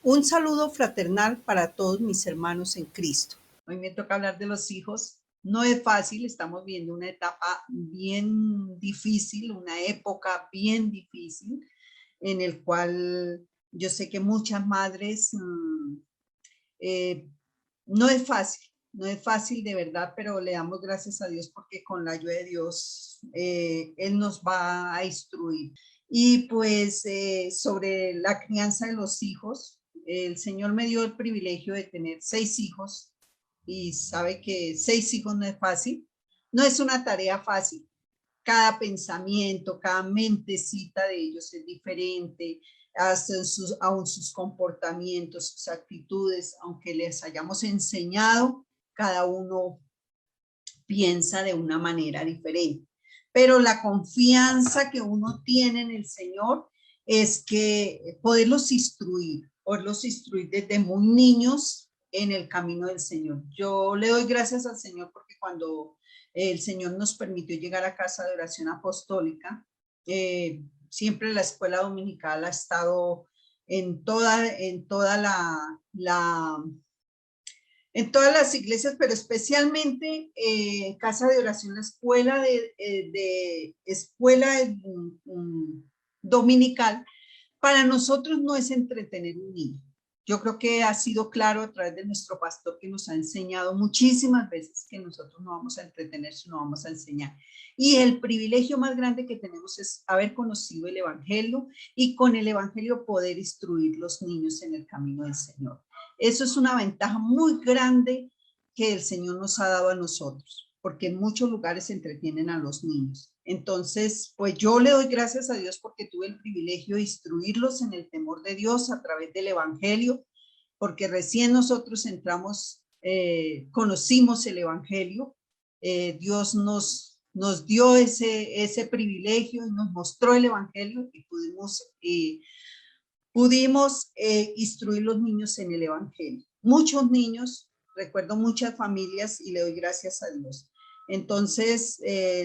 Un saludo fraternal para todos mis hermanos en Cristo. Hoy me toca hablar de los hijos. No es fácil, estamos viendo una etapa bien difícil, una época bien difícil, en el cual yo sé que muchas madres no es fácil, no es fácil de verdad, pero le damos gracias a Dios porque con la ayuda de Dios Él nos va a instruir. Y pues sobre la crianza de los hijos, el Señor me dio el privilegio de tener 6 hijos y sabe que 6 hijos no es fácil, no es una tarea fácil. Cada pensamiento, cada mentecita de ellos es diferente, hasta aún sus comportamientos, sus actitudes, aunque les hayamos enseñado, cada uno piensa de una manera diferente. Pero la confianza que uno tiene en el Señor es que poderlos instruir desde muy niños en el camino del Señor. Yo le doy gracias al Señor porque cuando el Señor nos permitió llegar a Casa de Oración Apostólica, siempre la escuela dominical ha estado en toda en todas las iglesias, pero especialmente Casa de Oración, la escuela dominical, para nosotros no es entretener un niño. Yo creo que ha sido claro a través de nuestro pastor que nos ha enseñado muchísimas veces que nosotros no vamos a entretener, sino vamos a enseñar. Y el privilegio más grande que tenemos es haber conocido el Evangelio y con el Evangelio poder instruir los niños en el camino del Señor. Eso es una ventaja muy grande que el Señor nos ha dado a nosotros, porque en muchos lugares se entretienen a los niños. Entonces, pues yo le doy gracias a Dios porque tuve el privilegio de instruirlos en el temor de Dios a través del Evangelio, porque recién nosotros entramos, conocimos el Evangelio, Dios nos dio ese privilegio y nos mostró el Evangelio y pudimos instruir los niños en el Evangelio. Muchos niños, recuerdo muchas familias y le doy gracias a Dios. Entonces,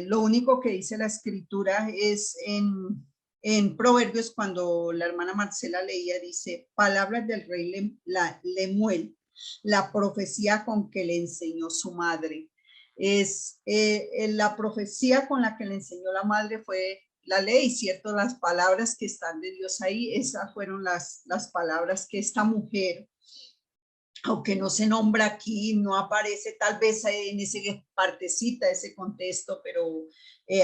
lo único que dice la escritura es en Proverbios, cuando la hermana Marcela leía, dice, palabras del rey Lemuel, la profecía con que le enseñó su madre. La profecía con la que le enseñó la madre fue la ley, ¿cierto? Las palabras que están de Dios ahí, esas fueron las palabras que esta mujer, aunque no se nombra aquí, no aparece tal vez en esa partecita, ese contexto, pero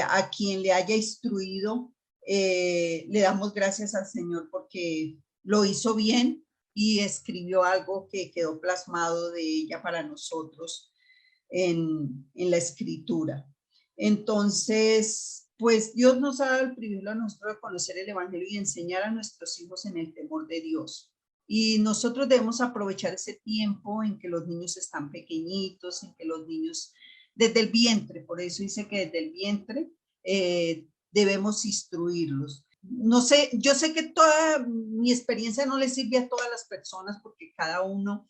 a quien le haya instruido, le damos gracias al Señor porque lo hizo bien y escribió algo que quedó plasmado de ella para nosotros en la escritura. Entonces, pues Dios nos ha dado el privilegio a nosotros de conocer el Evangelio y enseñar a nuestros hijos en el temor de Dios. Y nosotros debemos aprovechar ese tiempo en que los niños están pequeñitos, en que los niños, desde el vientre, por eso dice que desde el vientre debemos instruirlos. No sé, yo sé que toda mi experiencia no le sirve a todas las personas porque cada uno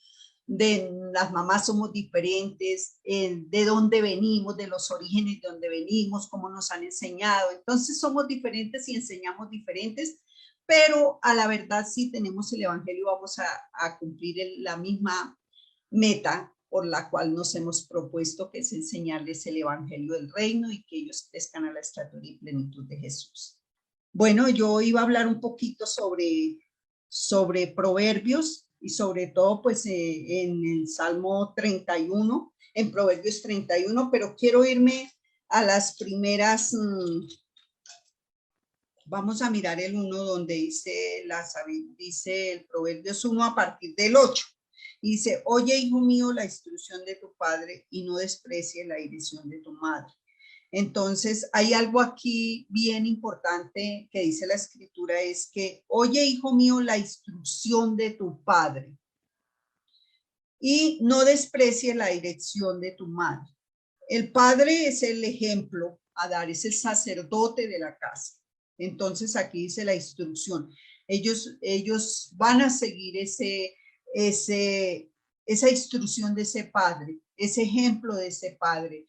de las mamás somos diferentes, de dónde venimos, de los orígenes de dónde venimos, cómo nos han enseñado. Entonces somos diferentes y enseñamos diferentes, pero a la verdad sí tenemos el Evangelio, vamos a cumplir la misma meta por la cual nos hemos propuesto, que es enseñarles el Evangelio del reino y que ellos crezcan a la estatura y plenitud de Jesús. Bueno, yo iba a hablar un poquito sobre Proverbios y sobre todo pues en el Salmo 31, en Proverbios 31, pero quiero irme a las primeras, vamos a mirar el 1 donde dice el Proverbios 1 a partir del 8. Y dice, oye, hijo mío, la instrucción de tu padre y no desprecie la dirección de tu madre. Entonces, hay algo aquí bien importante que dice la escritura, es que, oye, hijo mío, la instrucción de tu padre y no desprecie la dirección de tu madre. El padre es el ejemplo a dar, es el sacerdote de la casa. Entonces, aquí dice la instrucción. Ellos van a seguir esa instrucción de ese padre, ese ejemplo de ese padre.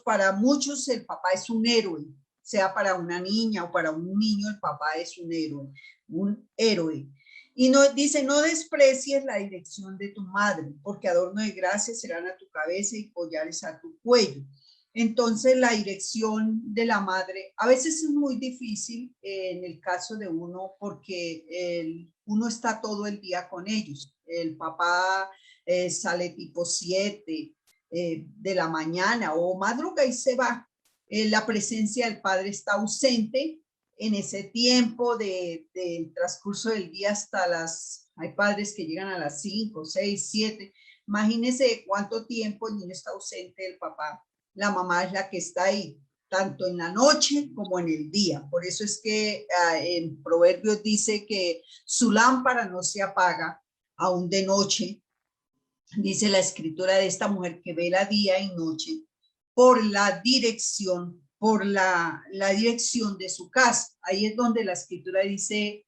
Para muchos el papá es un héroe, sea para una niña o para un niño, el papá es un héroe. Y no dice, no desprecies la dirección de tu madre, porque adorno de gracia serán a tu cabeza y collares a tu cuello. Entonces, la dirección de la madre a veces es muy difícil en el caso de uno, porque uno está todo el día con ellos. El papá sale tipo 7 de la mañana o madruga y se va. La presencia del padre está ausente en ese tiempo del transcurso del día hasta hay padres que llegan a las 5, 6, 7. Imagínense cuánto tiempo el niño está ausente del papá. La mamá es la que está ahí, tanto en la noche como en el día. Por eso es que en Proverbios dice que su lámpara no se apaga aún de noche. Dice la escritura de esta mujer que vela día y noche por la dirección, por la dirección de su casa. Ahí es donde la escritura dice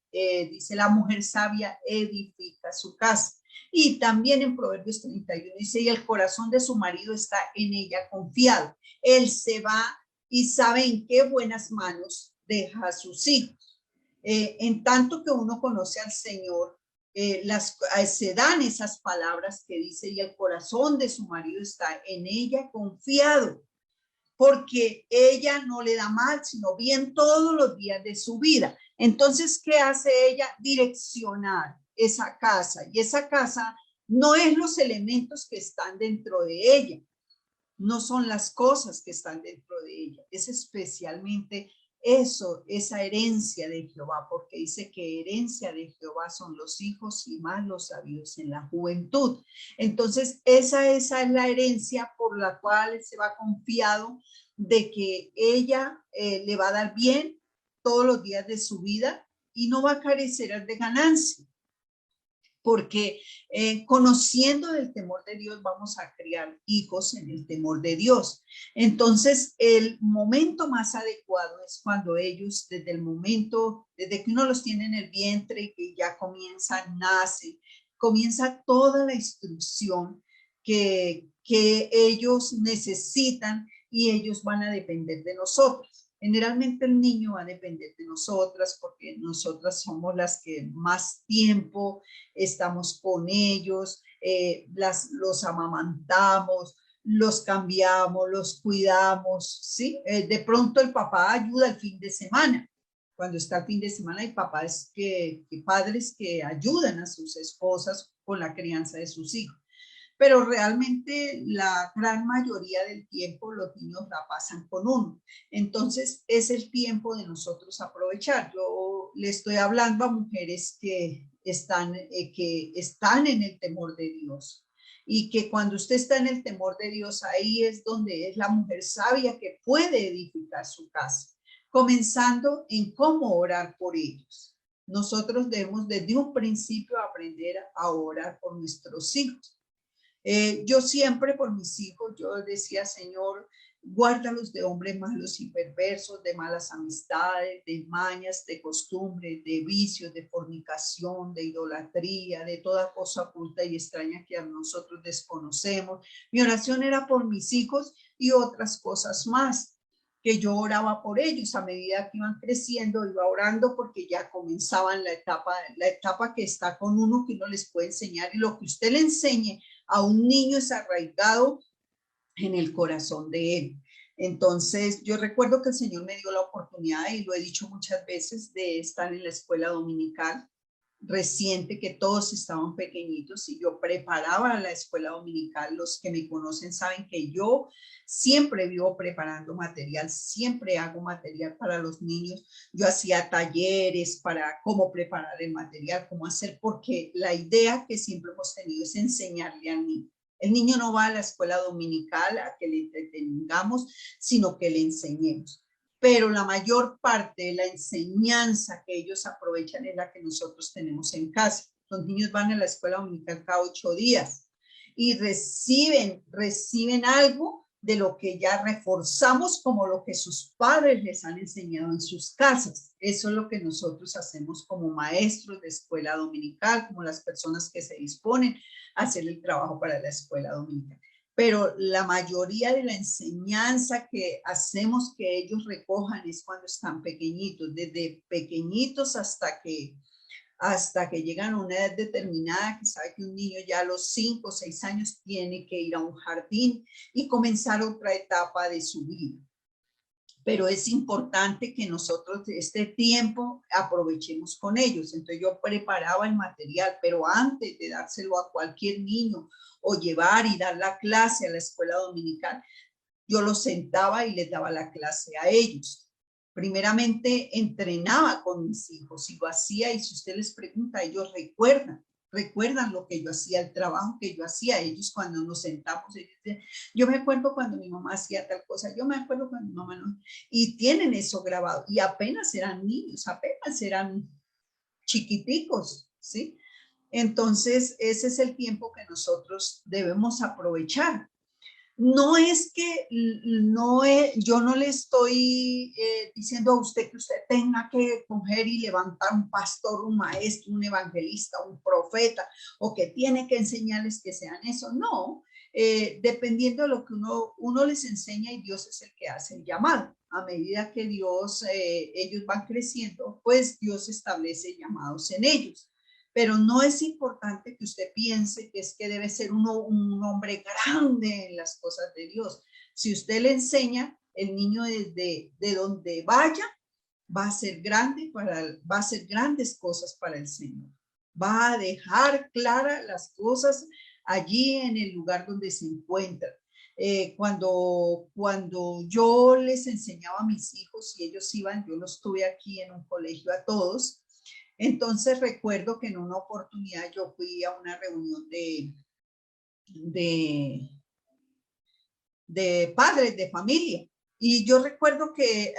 la mujer sabia edifica su casa. Y también en Proverbios 31 dice, y el corazón de su marido está en ella confiado. Él se va y sabe en qué buenas manos deja a sus hijos. En tanto que uno conoce al Señor, se dan esas palabras que dice, y el corazón de su marido está en ella confiado, porque ella no le da mal, sino bien todos los días de su vida. Entonces, ¿qué hace ella? Direccionar esa casa, y esa casa no es los elementos que están dentro de ella, no son las cosas que están dentro de ella, es especialmente eso, esa herencia de Jehová, porque dice que herencia de Jehová son los hijos y más los sabios en la juventud. Entonces, esa es la herencia por la cual se va confiado de que ella le va a dar bien todos los días de su vida y no va a carecer de ganancia, porque conociendo el temor de Dios vamos a criar hijos en el temor de Dios. Entonces, el momento más adecuado es cuando ellos, desde que uno los tiene en el vientre, que ya nacen, comienza toda la instrucción que ellos necesitan, y ellos van a depender de nosotros. Generalmente el niño va a depender de nosotras, porque nosotras somos las que más tiempo estamos con ellos, los amamantamos, los cambiamos, los cuidamos, ¿sí? De pronto el papá ayuda el fin de semana. Cuando está el fin de semana, hay papás padres que ayudan a sus esposas con la crianza de sus hijos. Pero realmente la gran mayoría del tiempo los niños la pasan con uno. Entonces es el tiempo de nosotros aprovechar. Yo le estoy hablando a mujeres que están en el temor de Dios, y que cuando usted está en el temor de Dios, ahí es donde es la mujer sabia que puede edificar su casa, comenzando en cómo orar por ellos. Nosotros debemos desde un principio aprender a orar por nuestros hijos. Yo siempre por mis hijos, yo decía, Señor, guárdalos de hombres malos y perversos, de malas amistades, de mañas, de costumbres, de vicios, de fornicación, de idolatría, de toda cosa oculta y extraña que a nosotros desconocemos. Mi oración era por mis hijos y otras cosas más, que yo oraba por ellos. A medida que iban creciendo, iba orando, porque ya comenzaban la etapa que está con uno, que uno les puede enseñar, y lo que usted le enseñe a un niño es arraigado en el corazón de él. Entonces, yo recuerdo que el Señor me dio la oportunidad, y lo he dicho muchas veces, de estar en la escuela dominical reciente, que todos estaban pequeñitos, y yo preparaba la escuela dominical. Los que me conocen saben que yo siempre vivo preparando material, siempre hago material para los niños. Yo hacía talleres para cómo preparar el material, cómo hacer, porque la idea que siempre hemos tenido es enseñarle al niño. El niño no va a la escuela dominical a que le entretengamos, sino que le enseñemos. Pero la mayor parte de la enseñanza que ellos aprovechan es la que nosotros tenemos en casa. Los niños van a la escuela dominical cada 8 días y reciben algo de lo que ya reforzamos, como lo que sus padres les han enseñado en sus casas. Eso es lo que nosotros hacemos como maestros de escuela dominical, como las personas que se disponen a hacer el trabajo para la escuela dominical. Pero la mayoría de la enseñanza que hacemos que ellos recojan es cuando están pequeñitos, desde pequeñitos hasta que hasta que llegan a una edad determinada, que sabe que un niño ya a los 5 o 6 años tiene que ir a un jardín y comenzar otra etapa de su vida. Pero es importante que nosotros este tiempo aprovechemos con ellos. Entonces yo preparaba el material, pero antes de dárselo a cualquier niño o llevar y dar la clase a la escuela dominical, yo los sentaba y les daba la clase a ellos. Primeramente entrenaba con mis hijos y lo hacía, y si usted les pregunta, ellos recuerdan lo que yo hacía, el trabajo que yo hacía. Ellos cuando nos sentamos, ellos dicen, yo me acuerdo cuando mi mamá hacía tal cosa, yo me acuerdo cuando mi mamá no, y tienen eso grabado, y apenas eran niños, apenas eran chiquiticos, ¿sí? Entonces, ese es el tiempo que nosotros debemos aprovechar. No es que no es, yo no le estoy diciendo a usted que usted tenga que coger y levantar un pastor, un maestro, un evangelista, un profeta, o que tiene que enseñarles que sean eso. No, dependiendo de lo que uno les enseña, y Dios es el que hace el llamado. A medida que Dios, ellos van creciendo, pues Dios establece llamados en ellos. Pero no es importante que usted piense que es que debe ser un hombre grande en las cosas de Dios. Si usted le enseña, el niño desde de donde vaya va a ser grande, va a hacer grandes cosas para el Señor. Va a dejar claras las cosas allí en el lugar donde se encuentra. Cuando yo les enseñaba a mis hijos y ellos iban, yo los tuve aquí en un colegio a todos. Entonces recuerdo que en una oportunidad yo fui a una reunión de, de padres de familia, y yo recuerdo que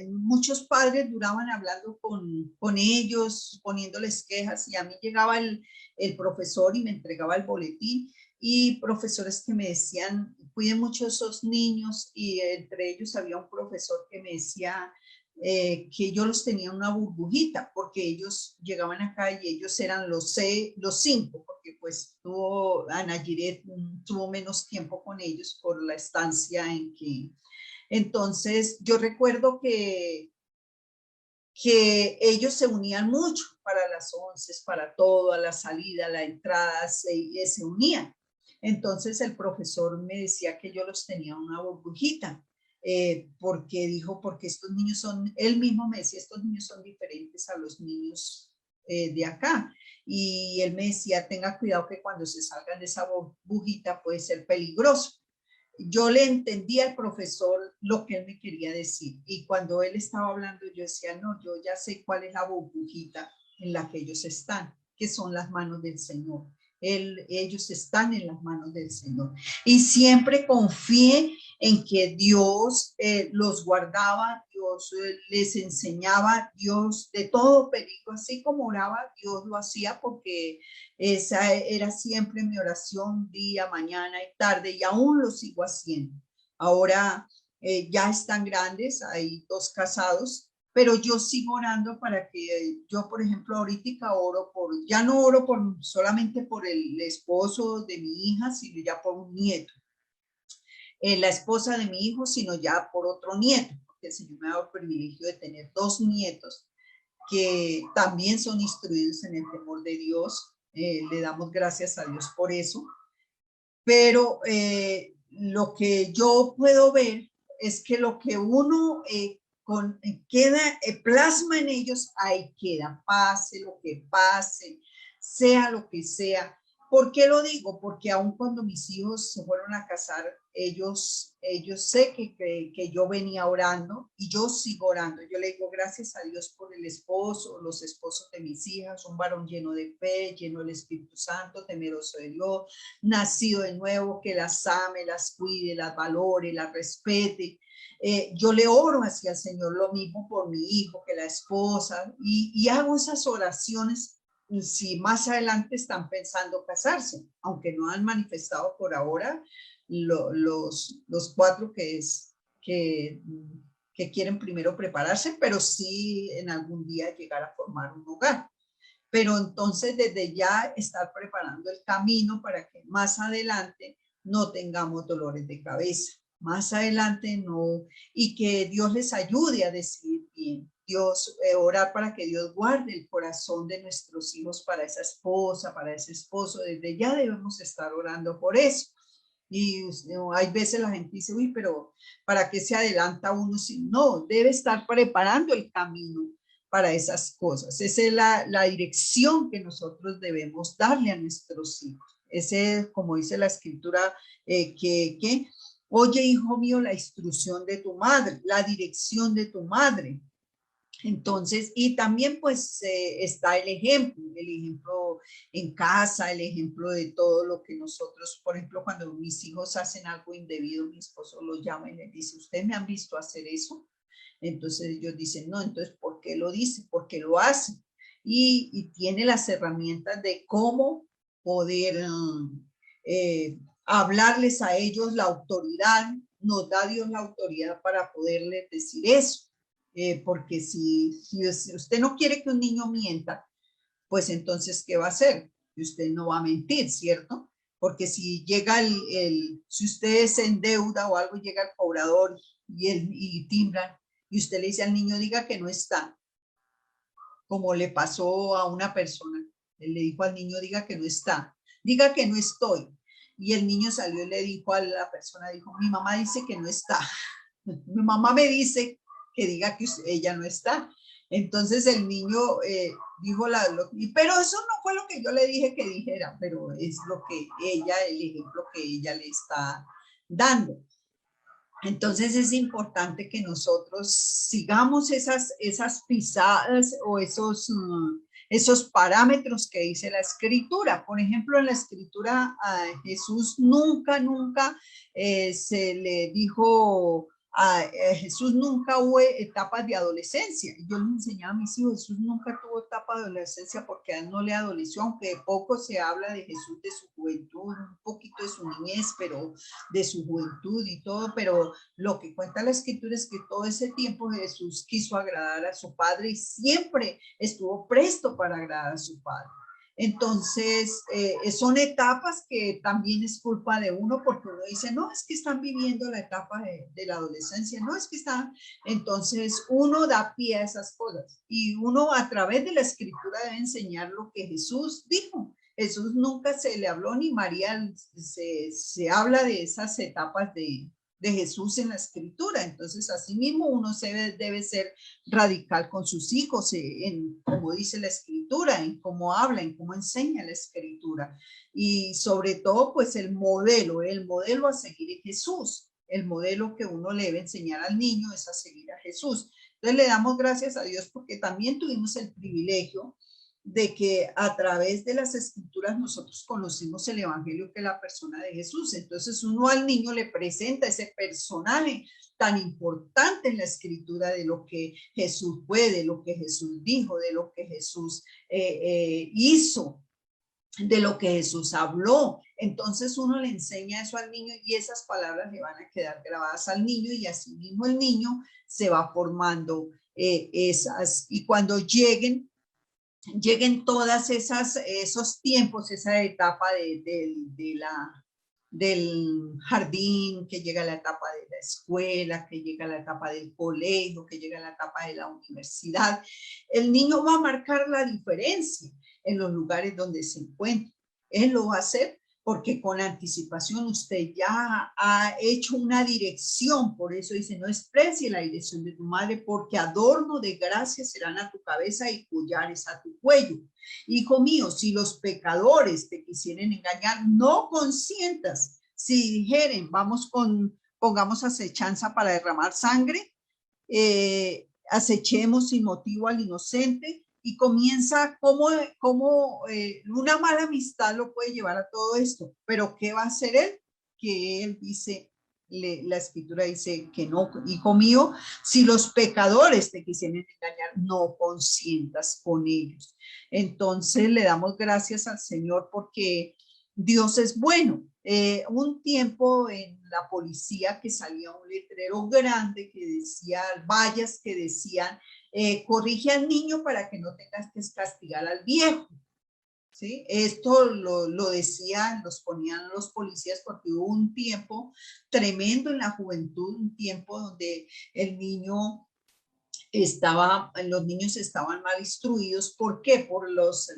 muchos padres duraban hablando con ellos, poniéndoles quejas, y a mí llegaba el profesor y me entregaba el boletín, y profesores que me decían, cuiden mucho esos niños, y entre ellos había un profesor que me decía, que yo los tenía una burbujita, porque ellos llegaban acá y ellos eran los 5, porque pues Ana Giret tuvo menos tiempo con ellos por la estancia en que. Entonces yo recuerdo que ellos se unían mucho para las 11, para todo, a la salida, a la entrada, se unían. Entonces el profesor me decía que yo los tenía una burbujita, porque dijo, porque estos niños son, él mismo me decía, estos niños son diferentes a los niños de acá. Y él me decía, tenga cuidado que cuando se salgan de esa burbujita puede ser peligroso. Yo le entendí al profesor lo que él me quería decir, y cuando él estaba hablando yo decía, no, yo ya sé cuál es la burbujita en la que ellos están, que son las manos del Señor. Ellos están en las manos del Señor, y siempre confié en que Dios los guardaba, Dios les enseñaba, Dios de todo peligro, así como oraba, Dios lo hacía, porque esa era siempre mi oración, día, mañana y tarde, y aún lo sigo haciendo. Ahora ya están grandes, hay 2 casados, pero yo sigo orando para que yo, por ejemplo, ahorita oro ya no oro solamente por el esposo de mi hija, sino ya por un nieto. La esposa de mi hijo, sino ya por otro nieto, porque el Señor me ha dado el privilegio de tener 2 nietos que también son instruidos en el temor de Dios. Le damos gracias a Dios por eso. Pero lo que yo puedo ver es que lo que uno queda, plasma en ellos, ahí queda, pase lo que pase, sea lo que sea. ¿Por qué lo digo? Porque aun cuando mis hijos se fueron a casar, ellos sé que yo venía orando, y yo sigo orando. Yo le digo gracias a Dios por el esposo, los esposos de mis hijas, un varón lleno de fe, lleno del Espíritu Santo, temeroso de Dios, nacido de nuevo, que las ame, las cuide, las valore, las respete. Yo le oro hacia el Señor lo mismo por mi hijo, que la esposa, y hago esas oraciones si más adelante están pensando casarse, aunque no han manifestado por ahora los 4 que quieren primero prepararse, pero sí en algún día llegar a formar un hogar. Pero entonces desde ya estar preparando el camino para que más adelante no tengamos dolores de cabeza, más adelante no, y que Dios les ayude a decidir bien. Dios, orar para que Dios guarde el corazón de nuestros hijos para esa esposa, para ese esposo. Desde ya debemos estar orando por eso. Y hay veces la gente dice, uy, pero ¿para qué se adelanta uno? Si no, debe estar preparando el camino para esas cosas. Esa es la dirección que nosotros debemos darle a nuestros hijos. Ese, como dice la escritura, que oye, hijo mío, la instrucción de tu madre, la dirección de tu madre. Entonces, y también pues está el ejemplo en casa, el ejemplo de todo lo que nosotros, por ejemplo, cuando mis hijos hacen algo indebido, mi esposo los llama y les dice, ¿ustedes me han visto hacer eso? Entonces ellos dicen, no, entonces, ¿por qué lo dice? ¿Por qué lo hace? Y tiene las herramientas de cómo poder hablarles a ellos la autoridad, nos da Dios la autoridad para poderles decir eso. Porque si usted no quiere que un niño mienta, pues entonces, ¿qué va a hacer? Usted no va a mentir, ¿cierto? Porque si llega si usted se endeuda o algo, llega el cobrador y timbran, y usted le dice al niño, diga que no está, como le pasó a una persona. Él le dijo al niño, diga que no está, diga que no estoy. Y el niño salió y le dijo a la persona, dijo, mi mamá dice que no está. Mi mamá me dice que diga que ella no está. Entonces el niño dijo, pero eso no fue lo que yo le dije que dijera, pero es lo que ella, el ejemplo que ella le está dando. Entonces es importante que nosotros sigamos esas pisadas o esos parámetros que dice la escritura. Por ejemplo, en la escritura a Jesús nunca se le dijo, a Jesús nunca hubo etapas de adolescencia. Yo les enseñaba a mis hijos, Jesús nunca tuvo etapa de adolescencia porque a él no le adoleció, aunque poco se habla de Jesús, de su juventud, un poquito de su niñez, pero de su juventud y todo, pero lo que cuenta la escritura es que todo ese tiempo Jesús quiso agradar a su padre y siempre estuvo presto para agradar a su padre. Entonces, son etapas que también es culpa de uno porque uno dice, no, es que están viviendo la etapa de la adolescencia, no, es que están, entonces uno da pie a esas cosas y uno a través de la escritura debe enseñar lo que Jesús dijo. Jesús nunca se le habló ni María se habla de esas etapas de Jesús en la escritura. Entonces, asimismo, uno debe ser radical con sus hijos, en como dice la escritura, en cómo habla, en cómo enseña la escritura. Y sobre todo, pues el modelo a seguir es Jesús. El modelo que uno le debe enseñar al niño es a seguir a Jesús. Entonces, le damos gracias a Dios porque también tuvimos el privilegio de que a través de las escrituras nosotros conocimos el evangelio que es la persona de Jesús. Entonces uno al niño le presenta ese personaje tan importante en la escritura de lo que Jesús fue, de lo que Jesús dijo, de lo que Jesús hizo, de lo que Jesús habló. Entonces uno le enseña eso al niño y esas palabras le van a quedar grabadas al niño y así mismo el niño se va formando esas. Y cuando lleguen todas esos tiempos, esa etapa del jardín, que llega la etapa de la escuela, que llega la etapa del colegio, que llega la etapa de la universidad. El niño va a marcar la diferencia en los lugares donde se encuentra. Él lo va a hacer porque con anticipación usted ya ha hecho una dirección. Por eso dice, no desprecie la dirección de tu madre, porque adorno de gracia serán a tu cabeza y collares a tu cuello. Hijo mío, si los pecadores te quisieren engañar, no consientas. Si dijeren, pongamos acechanza para derramar sangre, acechemos sin motivo al inocente, y comienza como una mala amistad lo puede llevar a todo esto. Pero ¿qué va a hacer él? Que él dice, la escritura dice que no, hijo mío, si los pecadores te quisieran engañar, no consientas con ellos. Entonces le damos gracias al Señor porque Dios es bueno. Un tiempo en la policía que salía un letrero grande que decía, vallas que decían, corrige al niño para que no tengas que castigar al viejo. ¿Sí? Esto lo decían, los ponían los policías porque hubo un tiempo tremendo en la juventud, un tiempo donde el niño los niños estaban mal instruidos. ¿Por qué? Por los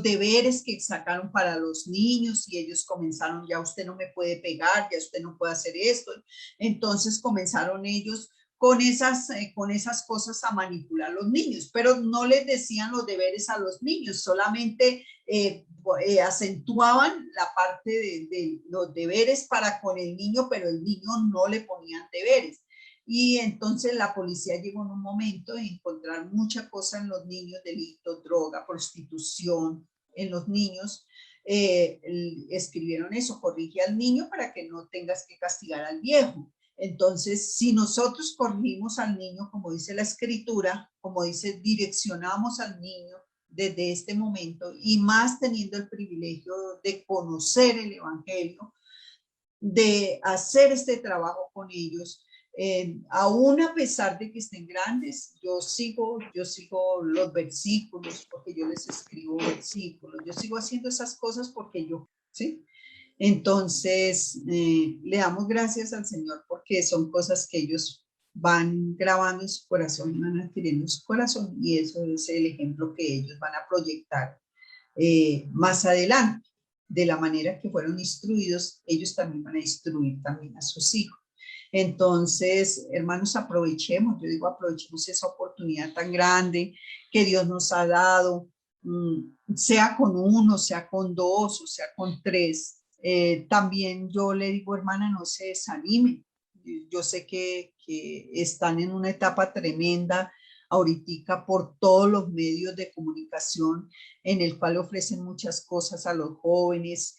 deberes que sacaron para los niños y ellos comenzaron, ya usted no me puede pegar, ya usted no puede hacer esto. Entonces comenzaron ellos con esas cosas a manipular a los niños, pero no les decían los deberes a los niños, solamente acentuaban la parte de los deberes para con el niño, pero el niño no le ponían deberes. Y entonces la policía llegó en un momento de encontrar mucha cosa en los niños, delitos, droga, prostitución en los niños. Escribieron eso, corrige al niño para que no tengas que castigar al viejo. Entonces, si nosotros corregimos al niño, como dice la escritura, como dice, direccionamos al niño desde este momento y más teniendo el privilegio de conocer el evangelio, de hacer este trabajo con ellos, aún a pesar de que estén grandes, yo sigo los versículos porque yo les escribo versículos, yo sigo haciendo esas cosas porque yo, ¿sí? Entonces, le damos gracias al Señor porque son cosas que ellos van grabando en su corazón y van adquiriendo en su corazón y eso es el ejemplo que ellos van a proyectar más adelante. De la manera que fueron instruidos, ellos también van a instruir también a sus hijos. Entonces, hermanos, aprovechemos, yo digo, aprovechemos esa oportunidad tan grande que Dios nos ha dado, sea con uno, sea con dos o sea con tres. También yo le digo, hermana, no se desanime. Yo sé que están en una etapa tremenda ahorita por todos los medios de comunicación en el cual ofrecen muchas cosas a los jóvenes,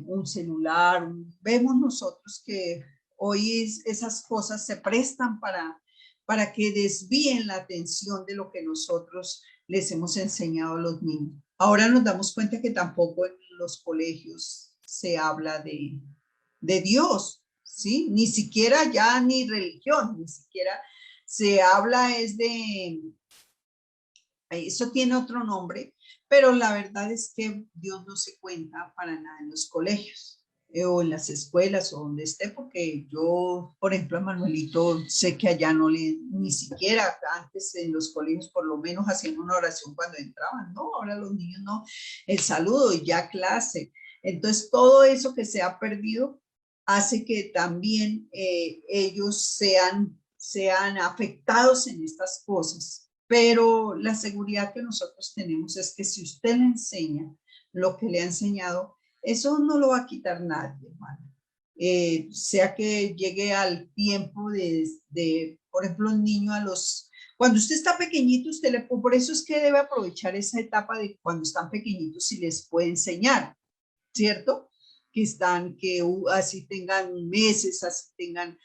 un celular. Vemos nosotros que hoy esas cosas se prestan para que desvíen la atención de lo que nosotros les hemos enseñado a los niños. Ahora nos damos cuenta que tampoco en los colegios se habla de Dios, ¿sí? Ni siquiera ya ni religión, ni siquiera se habla es de, eso tiene otro nombre, pero la verdad es que Dios no se cuenta para nada en los colegios o en las escuelas o donde esté, porque yo, por ejemplo, a Manuelito, sé que allá no le, ni siquiera antes en los colegios, por lo menos hacían una oración cuando entraban, ¿no? Ahora los niños no, el saludo y ya clase. Entonces, todo eso que se ha perdido hace que también ellos sean afectados en estas cosas. Pero la seguridad que nosotros tenemos es que si usted le enseña lo que le ha enseñado, eso no lo va a quitar nadie, hermano. Sea que llegue al tiempo por ejemplo, un niño cuando usted está pequeñito, por eso es que debe aprovechar esa etapa de cuando están pequeñitos y les puede enseñar, ¿cierto? Que así tengan meses, así tengan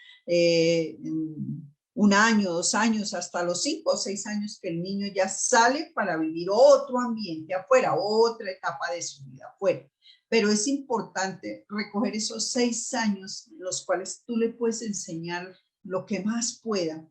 un año, 2 años, hasta los 5 o 6 años que el niño ya sale para vivir otro ambiente afuera, otra etapa de su vida afuera. Pero es importante recoger esos 6 años en los cuales tú le puedes enseñar lo que más pueda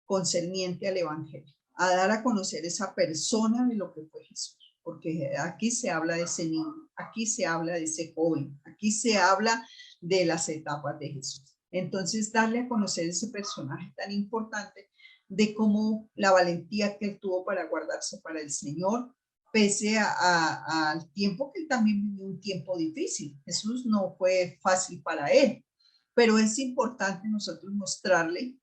concerniente al evangelio, a dar a conocer esa persona de lo que fue Jesús. Porque aquí se habla de ese niño, aquí se habla de ese joven, aquí se habla de las etapas de Jesús. Entonces, darle a conocer ese personaje tan importante de cómo la valentía que él tuvo para guardarse para el Señor, pese al tiempo que él también vivió un tiempo difícil. Jesús no fue fácil para él, pero es importante nosotros mostrarle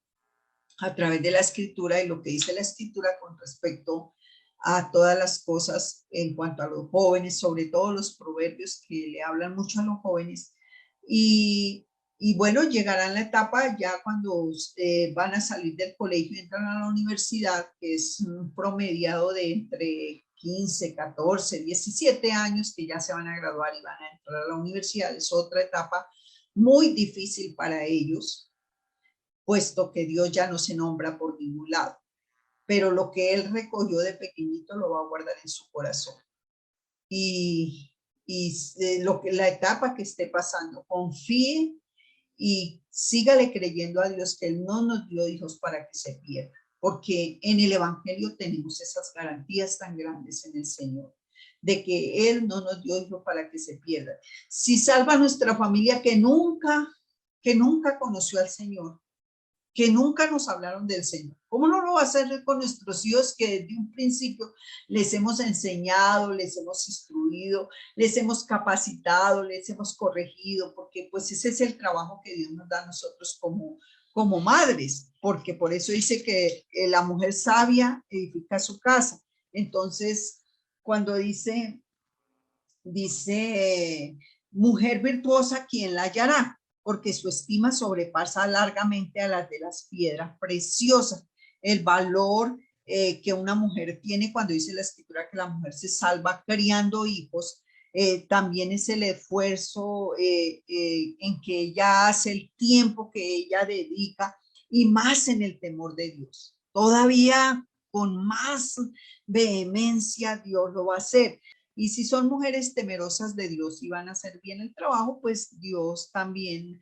a través de la escritura y lo que dice la escritura con respecto a todas las cosas en cuanto a los jóvenes, sobre todo los proverbios que le hablan mucho a los jóvenes. Y bueno, llegarán la etapa ya cuando van a salir del colegio y entran a la universidad, que es un promediado de entre 15, 14, 17 años que ya se van a graduar y van a entrar a la universidad. Es otra etapa muy difícil para ellos, puesto que Dios ya no se nombra por ningún lado. Pero lo que él recogió de pequeñito lo va a guardar en su corazón. Y la etapa que esté pasando, confíe y sígale creyendo a Dios que Él no nos dio hijos para que se pierda, porque en el Evangelio tenemos esas garantías tan grandes en el Señor, de que Él no nos dio hijos para que se pierda. Si salva a nuestra familia que nunca conoció al Señor, que nunca nos hablaron del Señor. ¿Cómo no lo va a hacer con nuestros hijos que desde un principio les hemos enseñado, les hemos instruido, les hemos capacitado, les hemos corregido? Porque pues ese es el trabajo que Dios nos da a nosotros como madres, porque por eso dice que la mujer sabia edifica su casa. Entonces, cuando dice, mujer virtuosa, ¿quién la hallará? Porque su estima sobrepasa largamente a las de las piedras preciosas. El valor que una mujer tiene cuando dice la escritura que la mujer se salva criando hijos, también es el esfuerzo en que ella hace, el tiempo que ella dedica y más en el temor de Dios. Todavía con más vehemencia Dios lo va a hacer. Y si son mujeres temerosas de Dios y van a hacer bien el trabajo, pues Dios también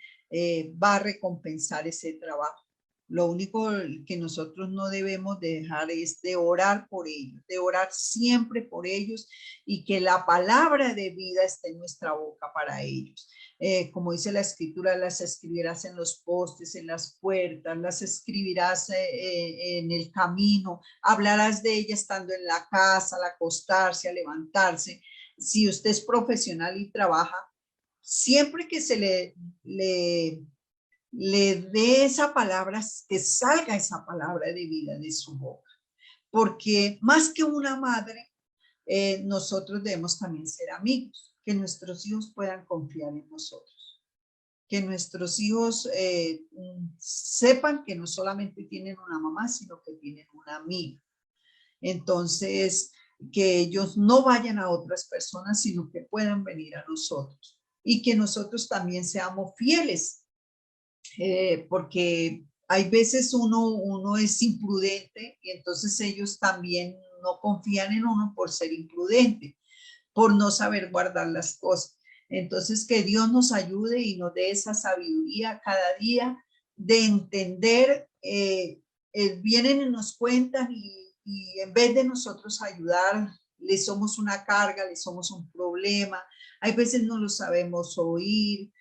va a recompensar ese trabajo. Lo único que nosotros no debemos dejar es de orar por ellos, de orar siempre por ellos y que la palabra de vida esté en nuestra boca para ellos. Como dice la escritura, las escribirás en los postes, en las puertas, las escribirás en el camino, hablarás de ella estando en la casa, al acostarse, al levantarse. Si usted es profesional y trabaja, siempre que se le dé esa palabra, que salga esa palabra de vida de su boca. Porque más que una madre, nosotros debemos también ser amigos, que nuestros hijos puedan confiar en nosotros, que nuestros hijos sepan que no solamente tienen una mamá, sino que tienen una amiga. Entonces, que ellos no vayan a otras personas, sino que puedan venir a nosotros y que nosotros también seamos fieles, porque hay veces uno es imprudente y entonces ellos también no confían en uno por ser imprudente, por no saber guardar las cosas. Entonces, que Dios nos ayude y nos dé esa sabiduría cada día de entender, vienen y nos cuentan y en vez de nosotros ayudar, les somos una carga, les somos un problema. Hay veces no lo sabemos oír,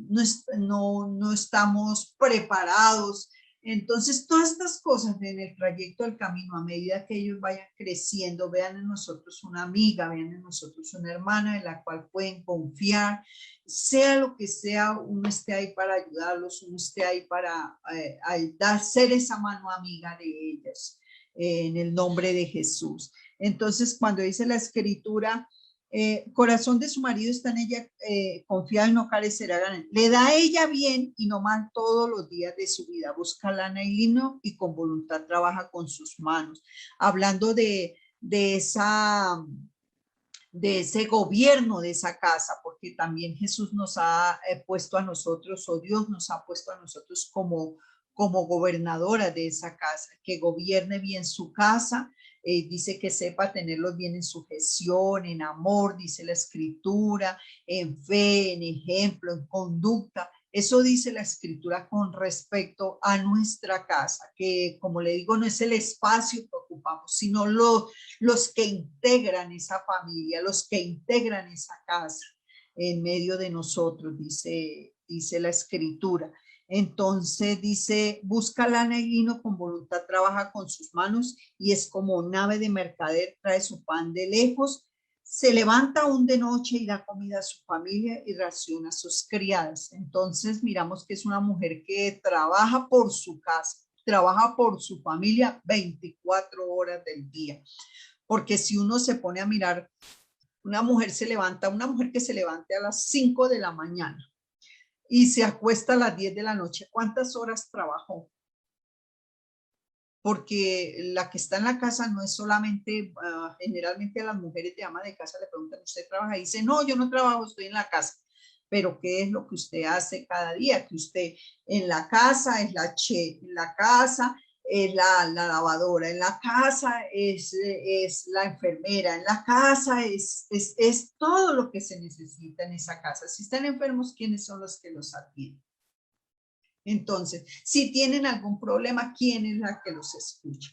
no estamos preparados. Entonces, todas estas cosas en el trayecto del camino, a medida que ellos vayan creciendo, vean en nosotros una amiga, vean en nosotros una hermana en la cual pueden confiar, sea lo que sea, uno esté ahí para ayudarlos, uno esté ahí para ser esa mano amiga de ellos, en el nombre de Jesús. Entonces, cuando dice la escritura, corazón de su marido está en ella, confiado y no carecerá ganar. Le da a ella bien y no mal todos los días de su vida. Busca lana y lino y con voluntad trabaja con sus manos. Hablando de ese gobierno de esa casa, porque también Jesús nos ha puesto a nosotros, o Dios nos ha puesto a nosotros como gobernadora de esa casa, que gobierne bien su casa. Dice que sepa tenerlos bien en sujeción, en amor, dice la escritura, en fe, en ejemplo, en conducta. Eso dice la escritura con respecto a nuestra casa, que como le digo, no es el espacio que ocupamos, sino los que integran esa familia, los que integran esa casa en medio de nosotros, dice la escritura. Entonces dice, busca lana y lino con voluntad, trabaja con sus manos y es como nave de mercader, trae su pan de lejos, se levanta aún de noche y da comida a su familia y raciona a sus criadas. Entonces miramos que es una mujer que trabaja por su casa, trabaja por su familia 24 horas del día. Porque si uno se pone a mirar, una mujer que se levante a las 5 de la mañana y se acuesta a las 10 de la noche, ¿cuántas horas trabajó? Porque la que está en la casa no es solamente, generalmente a las mujeres de ama de casa le preguntan, ¿usted trabaja? Y dice, no, yo no trabajo, estoy en la casa. Pero ¿qué es lo que usted hace cada día? Que usted en la casa es en la casa es la lavadora, en la casa es la enfermera, en la casa es todo lo que se necesita en esa casa. Si están enfermos, ¿quiénes son los que los atienden? Entonces, si tienen algún problema, ¿quién es la que los escucha?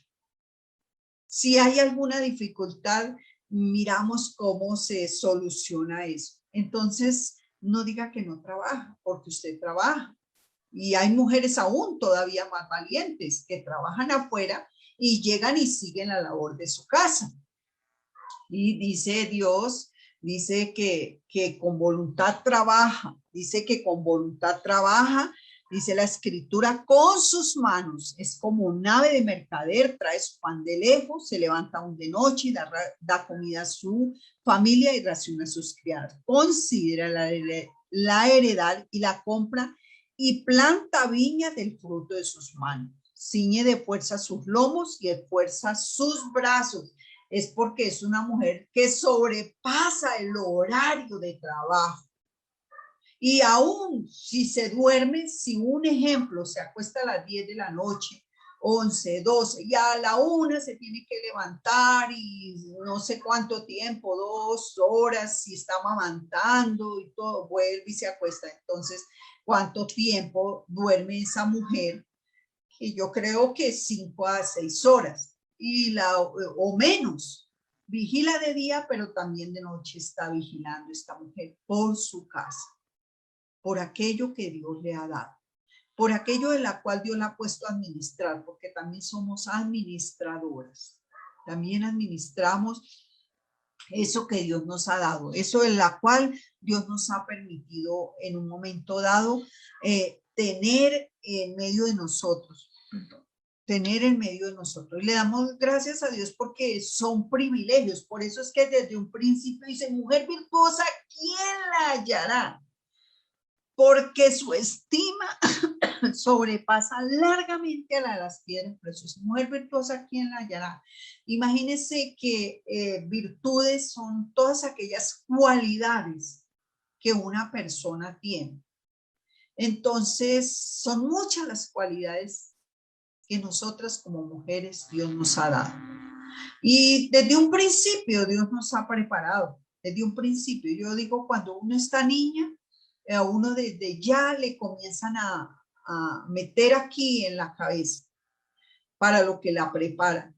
Si hay alguna dificultad, miramos cómo se soluciona eso. Entonces, no diga que no trabaja, porque usted trabaja. Y hay mujeres aún todavía más valientes que trabajan afuera y llegan y siguen la labor de su casa. Y dice Dios, dice que con voluntad trabaja, dice que con voluntad trabaja, dice la escritura, con sus manos, es como un ave de mercader, trae su pan de lejos, se levanta aún de noche y da comida a su familia y raciona a sus criados. Considera la heredad y la compra y planta viña del fruto de sus manos. Ciñe de fuerza sus lomos y de fuerza sus brazos. Es porque es una mujer que sobrepasa el horario de trabajo. Y aún si se duerme, si un ejemplo se acuesta a las 10 de la noche, 11, 12, y a la 1 se tiene que levantar y no sé cuánto tiempo, 2 horas, si está amamantando y todo, vuelve y se acuesta. Entonces, ¿cuánto tiempo duerme esa mujer? Y yo creo que 5 a 6 horas o menos. Vigila de día, pero también de noche está vigilando esta mujer por su casa, por aquello que Dios le ha dado, por aquello de la cual Dios la ha puesto a administrar, porque también somos administradoras. También administramos eso que Dios nos ha dado, eso en la cual Dios nos ha permitido en un momento dado tener en medio de nosotros, tener en medio de nosotros. Y le damos gracias a Dios porque son privilegios. Por eso es que desde un principio dice, mujer virtuosa, ¿quién la hallará? Porque su estima sobrepasa largamente a la de las piedras preciosas. Mujer virtuosa, ¿quién la hallará? Imagínense que virtudes son todas aquellas cualidades que una persona tiene. Entonces, son muchas las cualidades que nosotras como mujeres Dios nos ha dado. Y desde un principio Dios nos ha preparado, desde un principio. Yo digo, cuando uno está niña, a uno desde ya le comienzan a meter aquí en la cabeza para lo que la preparan,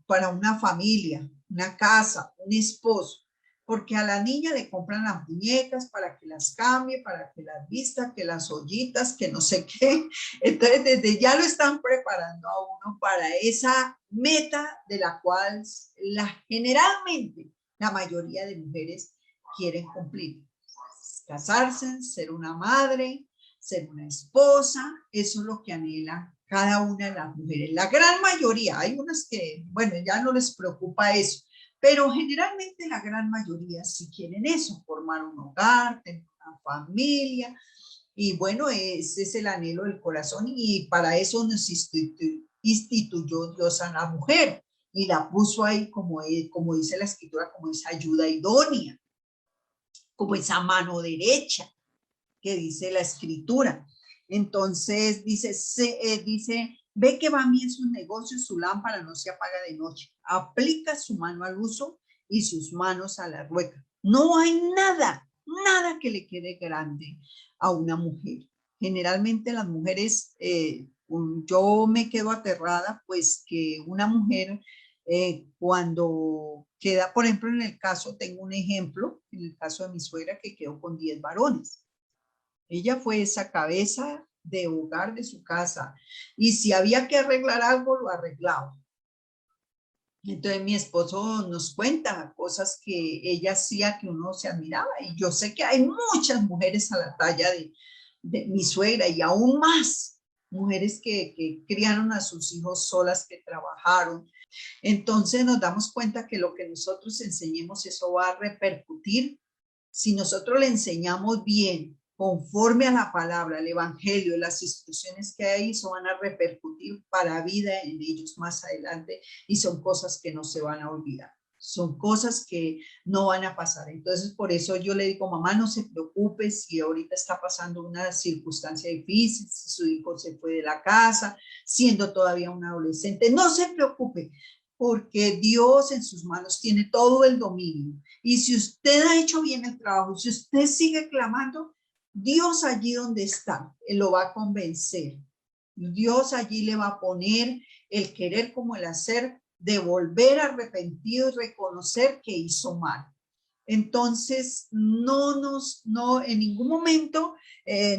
para una familia, una casa, un esposo, porque a la niña le compran las muñecas para que las cambie, para que las vista, que las ollitas, que no sé qué. Entonces, desde ya lo están preparando a uno para esa meta de la cual generalmente la mayoría de mujeres quieren cumplir. Casarse, ser una madre, ser una esposa, eso es lo que anhela cada una de las mujeres. La gran mayoría, hay unas que, bueno, ya no les preocupa eso, pero generalmente la gran mayoría sí quieren eso, formar un hogar, tener una familia, y bueno, ese es el anhelo del corazón, y para eso nos instituyó Dios a la mujer, y la puso ahí como dice la escritura, como esa ayuda idónea, como esa mano derecha que dice la escritura. Entonces dice, ve que va bien sus negocios, su lámpara no se apaga de noche, aplica su mano al uso y sus manos a la rueca. No hay nada que le quede grande a una mujer. Generalmente las mujeres, yo me quedo aterrada, pues que una mujer cuando queda, por ejemplo, en el caso, tengo un ejemplo, en el caso de mi suegra que quedó con 10 varones. Ella fue esa cabeza de hogar de su casa y si había que arreglar algo, lo arreglaba. Entonces mi esposo nos cuenta cosas que ella hacía que uno se admiraba, y yo sé que hay muchas mujeres a la talla de mi suegra y aún más mujeres que criaron a sus hijos solas, que trabajaron. Entonces nos damos cuenta que lo que nosotros enseñemos, eso va a repercutir. Si nosotros le enseñamos bien, conforme a la palabra, el evangelio, las instrucciones que hay, eso van a repercutir para vida en ellos más adelante, y son cosas que no se van a olvidar, son cosas que no van a pasar. Entonces, por eso yo le digo, mamá, no se preocupe si ahorita está pasando una circunstancia difícil, si su hijo se fue de la casa, siendo todavía un adolescente, no se preocupe, porque Dios en sus manos tiene todo el dominio. Y si usted ha hecho bien el trabajo, si usted sigue clamando, Dios allí donde está, Él lo va a convencer. Dios allí le va a poner el querer como el hacer, de volver arrepentido y reconocer que hizo mal. Entonces, no, en ningún momento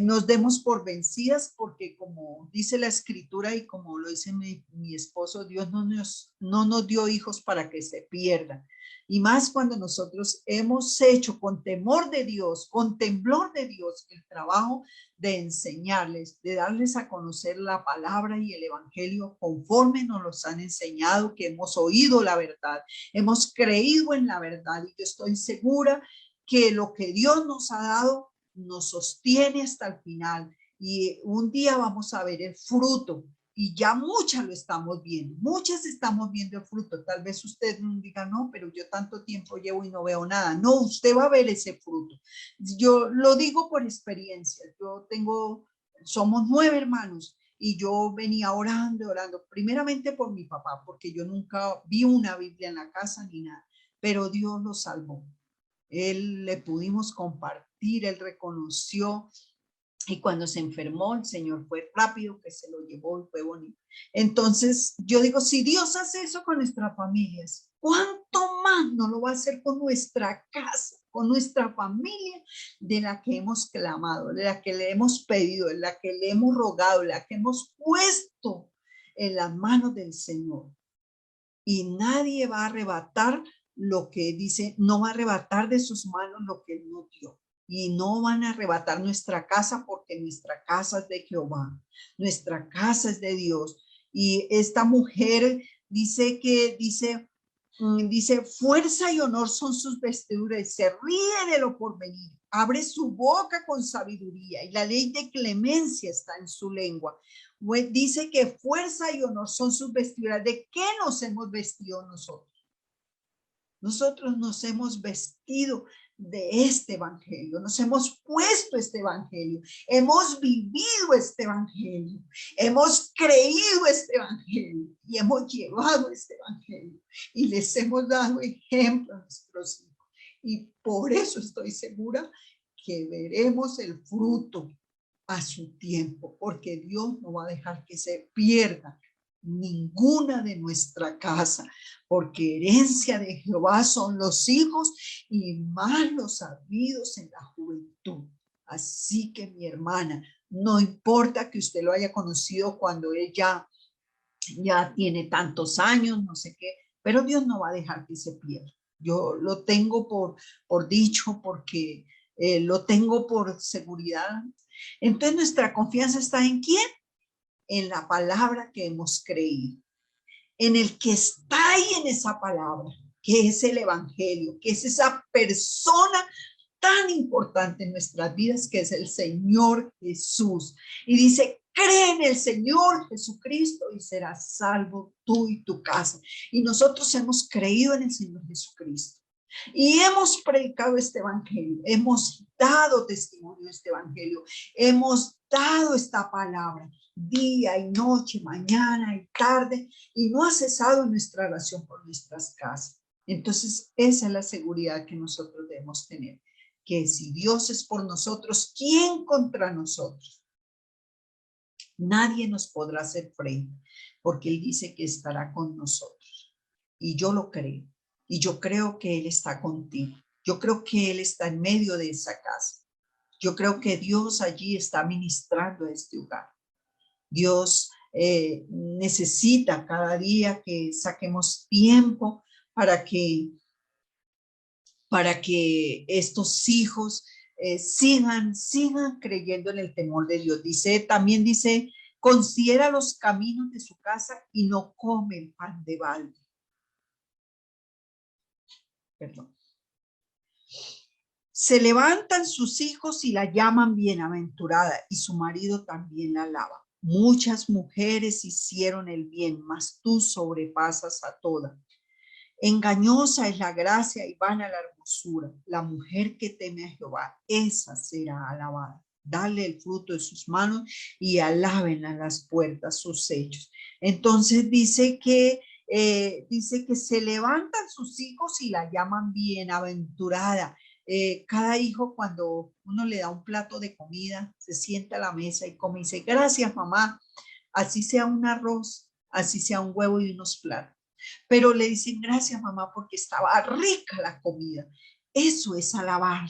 nos demos por vencidas, porque como dice la escritura y como lo dice mi esposo, Dios no nos dio hijos para que se pierdan. Y más cuando nosotros hemos hecho con temor de Dios, con temblor de Dios, el trabajo de enseñarles, de darles a conocer la palabra y el evangelio conforme nos los han enseñado, que hemos oído la verdad, hemos creído en la verdad, y yo estoy segura que lo que Dios nos ha dado nos sostiene hasta el final, y un día vamos a ver el fruto. Y ya muchas lo estamos viendo, muchas estamos viendo el fruto. Tal vez usted diga, no, pero yo tanto tiempo llevo y no veo nada. No, usted va a ver ese fruto. Yo lo digo por experiencia. Somos 9 hermanos y yo venía orando, primeramente por mi papá, porque yo nunca vi una Biblia en la casa ni nada, pero Dios lo salvó. Él le pudimos compartir, él reconoció. Y cuando se enfermó, el Señor fue rápido, que se lo llevó y fue bonito. Entonces, yo digo, si Dios hace eso con nuestras familias, ¿cuánto más no lo va a hacer con nuestra casa, con nuestra familia, de la que hemos clamado, de la que le hemos pedido, de la que le hemos rogado, de la que hemos puesto en las manos del Señor? Y nadie va a arrebatar lo que dice, no va a arrebatar de sus manos lo que Él nos dio. Y no van a arrebatar nuestra casa, porque nuestra casa es de Jehová, nuestra casa es de Dios. Y esta mujer dice, fuerza y honor son sus vestiduras, y se ríe de lo porvenir, abre su boca con sabiduría, y la ley de clemencia está en su lengua. Dice que fuerza y honor son sus vestiduras. ¿De qué nos hemos vestido nosotros? Nosotros nos hemos vestido de este evangelio, nos hemos puesto este evangelio, hemos vivido este evangelio, hemos creído este evangelio y hemos llevado este evangelio y les hemos dado ejemplo a nuestros hijos. Y por eso estoy segura que veremos el fruto a su tiempo, porque Dios no va a dejar que se pierda ninguna de nuestra casa, porque herencia de Jehová son los hijos, y más los habidos en la juventud. Así que, mi hermana, no importa que usted lo haya conocido cuando él ya tiene tantos años, no sé qué, pero Dios no va a dejar que se pierda. Yo lo tengo por dicho, porque lo tengo por seguridad. Entonces, nuestra confianza está ¿en quién? En la palabra que hemos creído, en el que está ahí en esa palabra, que es el evangelio, que es esa persona tan importante en nuestras vidas, que es el Señor Jesús. Y dice, cree en el Señor Jesucristo y serás salvo tú y tu casa. Y nosotros hemos creído en el Señor Jesucristo y hemos predicado este evangelio, hemos dado testimonio de este evangelio, hemos dado esta palabra día y noche, mañana y tarde, y no ha cesado nuestra oración por nuestras casas. Entonces, esa es la seguridad que nosotros debemos tener, que si Dios es por nosotros, ¿quién contra nosotros? Nadie nos podrá hacer frente, porque Él dice que estará con nosotros. Y yo lo creo. Y yo creo que Él está contigo. Yo creo que Él está en medio de esa casa. Yo creo que Dios allí está ministrando este hogar. Dios necesita cada día que saquemos tiempo para que estos hijos sigan creyendo en el temor de Dios. También dice, considera los caminos de su casa y no come el pan de balde. Perdón. Se levantan sus hijos y la llaman bienaventurada, y su marido también la alaba. Muchas mujeres hicieron el bien, mas tú sobrepasas a todas. Engañosa es la gracia y vana la hermosura. La mujer que teme a Jehová, esa será alabada. Dale el fruto de sus manos y alaben a las puertas sus hechos. Entonces dice que se levantan sus hijos y la llaman bienaventurada. Cada hijo, cuando uno le da un plato de comida, se sienta a la mesa y come y dice, gracias mamá, así sea un arroz, así sea un huevo y unos platos. Pero le dicen, gracias mamá, porque estaba rica la comida. Eso es alabar,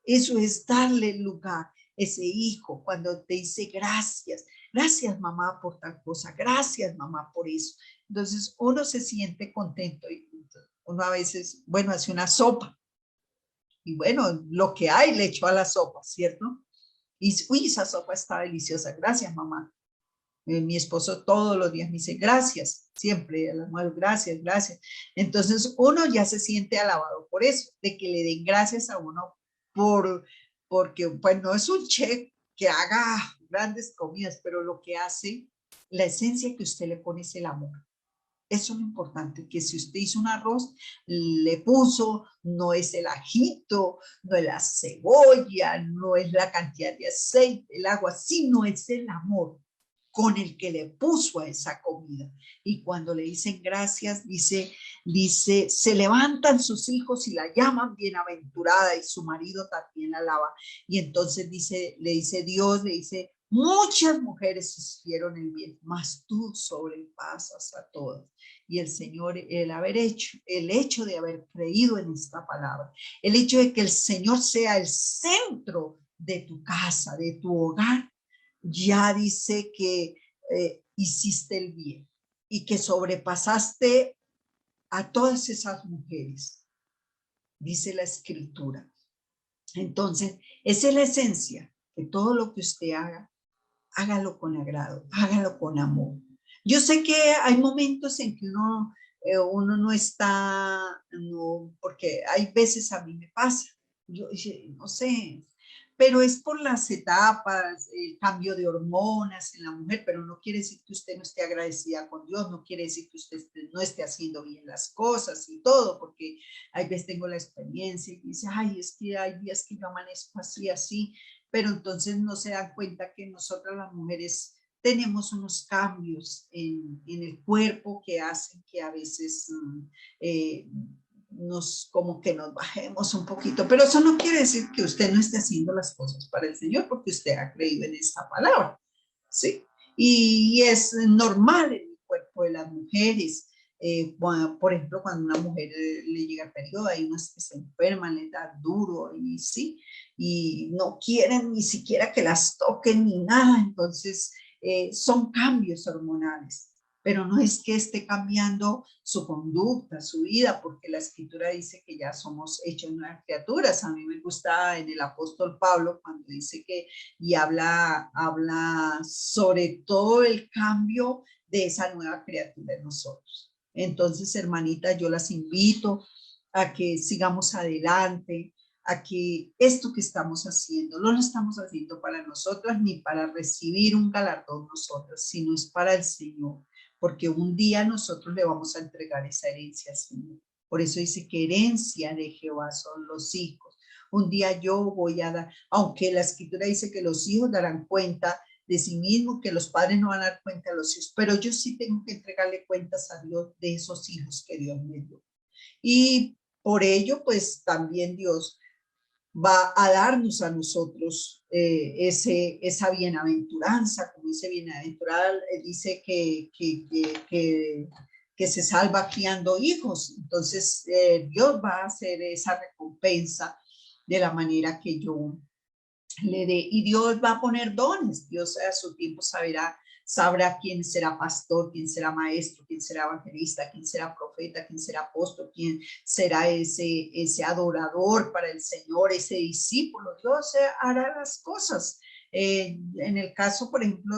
eso es darle lugar. Ese hijo cuando te dice gracias, gracias mamá por tal cosa, gracias mamá por eso. Entonces uno se siente contento y uno a veces, bueno, hace una sopa y bueno, lo que hay le echo a la sopa, ¿cierto? Y uy, esa sopa está deliciosa, gracias mamá. Mi esposo todos los días me dice gracias, siempre a las mujeres, gracias, gracias. Entonces uno ya se siente alabado por eso, de que le den gracias a uno por, porque pues no es un chef que haga grandes comidas, pero lo que hace, la esencia que usted le pone es el amor. Eso es lo importante, que si usted hizo un arroz, le puso, no es el ajito, no es la cebolla, no es la cantidad de aceite, el agua, sino es el amor con el que le puso a esa comida. Y cuando le dicen gracias, dice, se levantan sus hijos y la llaman bienaventurada y su marido también la alaba. Y entonces le dice Dios, le dice, muchas mujeres hicieron el bien, mas tú sobrepasas a todas. Y el Señor, el hecho de haber creído en esta palabra, el hecho de que el Señor sea el centro de tu casa, de tu hogar, ya dice que hiciste el bien y que sobrepasaste a todas esas mujeres, dice la escritura. Entonces, esa es la esencia, que todo lo que usted haga, hágalo con agrado, hágalo con amor. Yo sé que hay momentos en que uno no está, no, porque hay veces a mí me pasa, yo no sé, pero es por las etapas, el cambio de hormonas en la mujer, pero no quiere decir que usted no esté agradecida con Dios, no quiere decir que usted no esté haciendo bien las cosas y todo, porque hay veces tengo la experiencia y dice, ay, es que hay días que yo amanezco así, así, pero entonces no se dan cuenta que nosotras las mujeres tenemos unos cambios en el cuerpo que hacen que a veces eh, como que nos bajemos un poquito, pero eso no quiere decir que usted no esté haciendo las cosas para el Señor porque usted ha creído en esta palabra, ¿sí? Y es normal en el cuerpo de las mujeres. Bueno, por ejemplo, cuando a una mujer le llega el periodo, hay unas que se enferman, le da duro y sí, y no quieren ni siquiera que las toquen ni nada, entonces son cambios hormonales, pero no es que esté cambiando su conducta, su vida, porque la escritura dice que ya somos hechos nuevas criaturas. A mí me gusta en el apóstol Pablo cuando dice que, y habla sobre todo el cambio de esa nueva criatura en nosotros. Entonces, hermanita, yo las invito a que sigamos adelante, a que esto que estamos haciendo no lo estamos haciendo para nosotras ni para recibir un galardón nosotras, sino es para el Señor, porque un día nosotros le vamos a entregar esa herencia al Señor. Por eso dice que herencia de Jehová son los hijos. Un día yo voy a dar, aunque la escritura dice que los hijos darán cuenta de sí mismos, que los padres no van a dar cuenta de los hijos, pero yo sí tengo que entregarle cuentas a Dios de esos hijos que Dios me dio. Y por ello, pues también Dios va a darnos a nosotros esa bienaventuranza, como dice bienaventural, dice que se salva criando hijos. Entonces, Dios va a hacer esa recompensa de la manera que yo le dé. Y Dios va a poner dones. Dios a su tiempo sabrá quién será pastor, quién será maestro, quién será evangelista, quién será profeta, quién será apóstol, quién será ese adorador para el Señor, ese discípulo. Dios hará las cosas. En el caso, por ejemplo,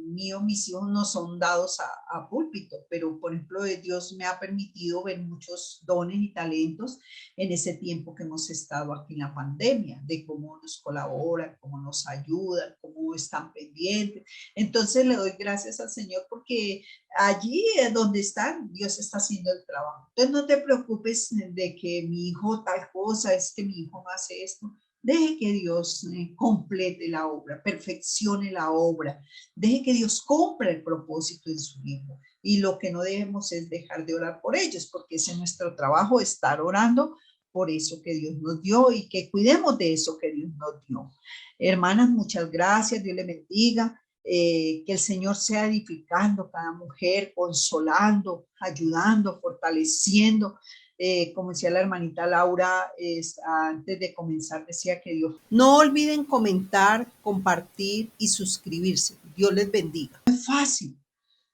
mío, mis hijos no son dados a púlpito, pero por ejemplo, Dios me ha permitido ver muchos dones y talentos en ese tiempo que hemos estado aquí en la pandemia, de cómo nos colaboran, cómo nos ayudan, cómo están pendientes. Entonces le doy gracias al Señor porque allí es donde están, Dios está haciendo el trabajo. Entonces no te preocupes de que mi hijo tal cosa, es que mi hijo no hace esto. Deje que Dios complete la obra, perfeccione la obra. Deje que Dios cumpla el propósito en su hijo. Y lo que no debemos es dejar de orar por ellos, porque ese es nuestro trabajo, estar orando por eso que Dios nos dio y que cuidemos de eso que Dios nos dio. Hermanas, muchas gracias. Dios les bendiga. Que el Señor sea edificando cada mujer, consolando, ayudando, fortaleciendo. Como decía la hermanita Laura, antes de comenzar decía que Dios. No olviden comentar, compartir y suscribirse. Dios les bendiga. Es fácil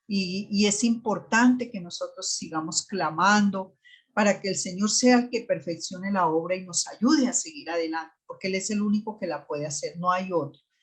y es importante que nosotros sigamos clamando para que el Señor sea el que perfeccione la obra y nos ayude a seguir adelante, porque Él es el único que la puede hacer, no hay otro.